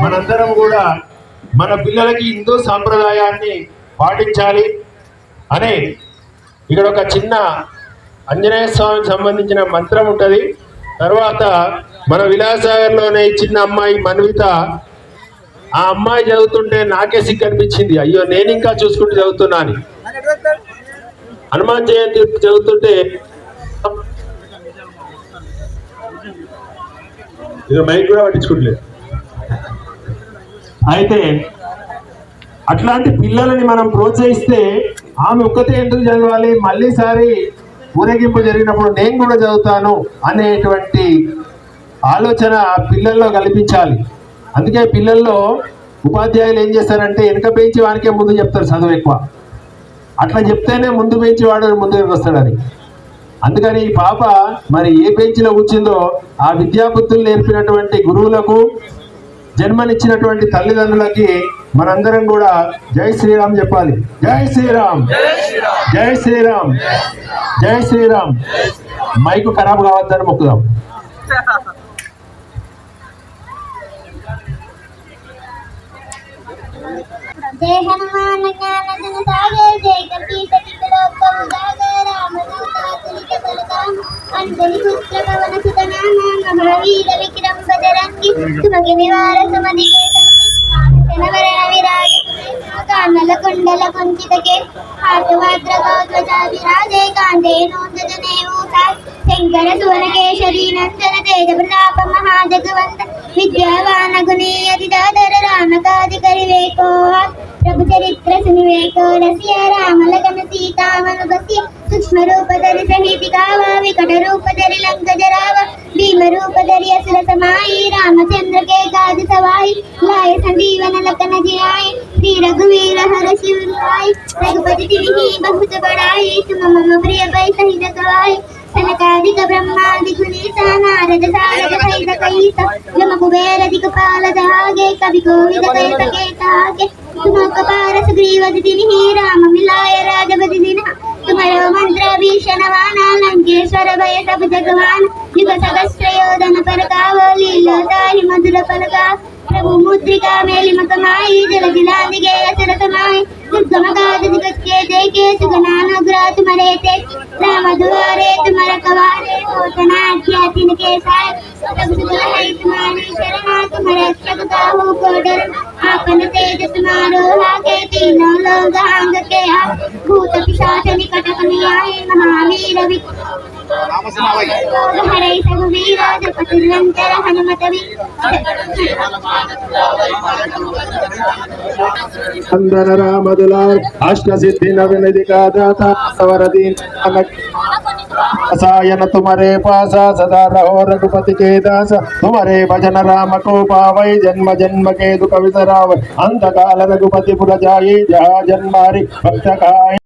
మనందరం కూడా మన పిల్లలకి హిందూ సాంప్రదాయాన్ని పాటించాలి అనే ఇక్కడ ఒక చిన్న ఆంజనేయ స్వామికి సంబంధించిన మంత్రం ఉంటుంది. తర్వాత మన విలాసాగర్లోనే చిన్న అమ్మాయి మన్విత, ఆ అమ్మాయి చదువుతుంటే నాకే సిగ్గు అనిపించింది. అయ్యో నేను ఇంకా చూసుకుంటూ చదువుతున్నాను. హనుమాన్ జయంతి చదువుతుంటే మైక్ కూడా పట్టించుకోవట్లేదు. అయితే అట్లాంటి పిల్లలని మనం ప్రోత్సహిస్తే ఆమె ఒక్కతే ఎందుకు చదవాలి, మళ్ళీసారి ఊరేగింపు జరిగినప్పుడు నేను కూడా చదువుతాను అనేటువంటి ఆలోచన పిల్లల్లో కల్పించాలి. అందుకే పిల్లల్లో ఉపాధ్యాయులు ఏం చేస్తారంటే వెనక బెంచి వానికే ముందు చెప్తారు చదువు ఎక్కువ, అట్లా చెప్తేనే ముందు బెంచి వాడు ముందుకు వస్తాడని. అందుకని ఈ పాప మరి ఏ బెంచ్లో కూర్చుందో ఆ విద్యాబుద్ధులు నేర్పినటువంటి గురువులకు, జన్మనిచ్చినటువంటి తల్లిదండ్రులకి మనందరం కూడా జై శ్రీరామ్ చెప్పాలి. జై శ్రీరామ్, జై శ్రీరామ్, జై శ్రీరామ్. మైకు ఖరాబ్ కావద్దని మొక్కుదాం. జై హనుమాన్ జ్ఞాన జన సాగర్ జై కపీత వికలోపం సాగర్ రామదూత పలకాం అంజలి పుత్ర పవన సుతనామ మహావీర విక్రమ బజరంగి సుమగి నివార సుమదికే జనవరణ విరాజ కానల కుండల కుంచితకే హాతమాత్ర గౌత్వజ విరాజే కాంతే నోందజనే ఊతాయ్ శంకర సువనకేశరీ నందన తేజ ప్రతాప మహాజగవంత విద్యావాన గుణీయతి దాదర రామకాది కరివేకో प्रभु चरित्र सुनिवेको रसिया राम लगन सीता मनुगस्य सूक्ष्म रूप धरि सहित गावा विकट रूप धरि लंक जरावा भीम रूप धरि असुर समाई रामचंद्र के काज सवाई लाए संजीवन लखन जियाए श्री रघुवीर हर शिव लाए रघुपति तिन्हि बहुत बड़ाई तुम मम प्रिय भय सहित गवाई सनकादिक ब्रह्मादि गुणीसा नारद सारद सहित कईसा यम कुबेर दिक्पाल जहागे कवि कोविद कह सके तागे तुम कपार सुग्रीव दिनि राम मिलाय राजपति दिना तुम्हारो मंत्र भीषण वाना लंकेश्वर भय सब जगवान युग सहस्र योधन परकावो लीला ताहि मधुर पलका प्रभु मुद्रिका मेलि मकमाई जल जिलांदिगे असर समाई दुर्गम काज दिगत के देखे सुगनानुग्रह तुम्हारे ते राम दुआरे तुम्हारा कवारे होतना किया तिनके साय सब सुगल है तुम्हारी शरणा तुम्हारे रक्षक हो को डर आपन तेज तुम्हारो आगे तीनों लोग हांग के आ भूत पिशाच निकट कनियाए महावीर हरे सघुवीर जपत निरंतर हनुमत अंदर राम दुलार अष्ट सिद्धि नवनिधि का दाता सवरदीन सायन तुम्हारे पासा सदा रहो रघुपति के दास तुम्हारे भजन राम को पावै जन्म जन्म के दुख विसराव अंत काल रघुपति पुर जाई जहाँ जन्मारि भक्त खाए।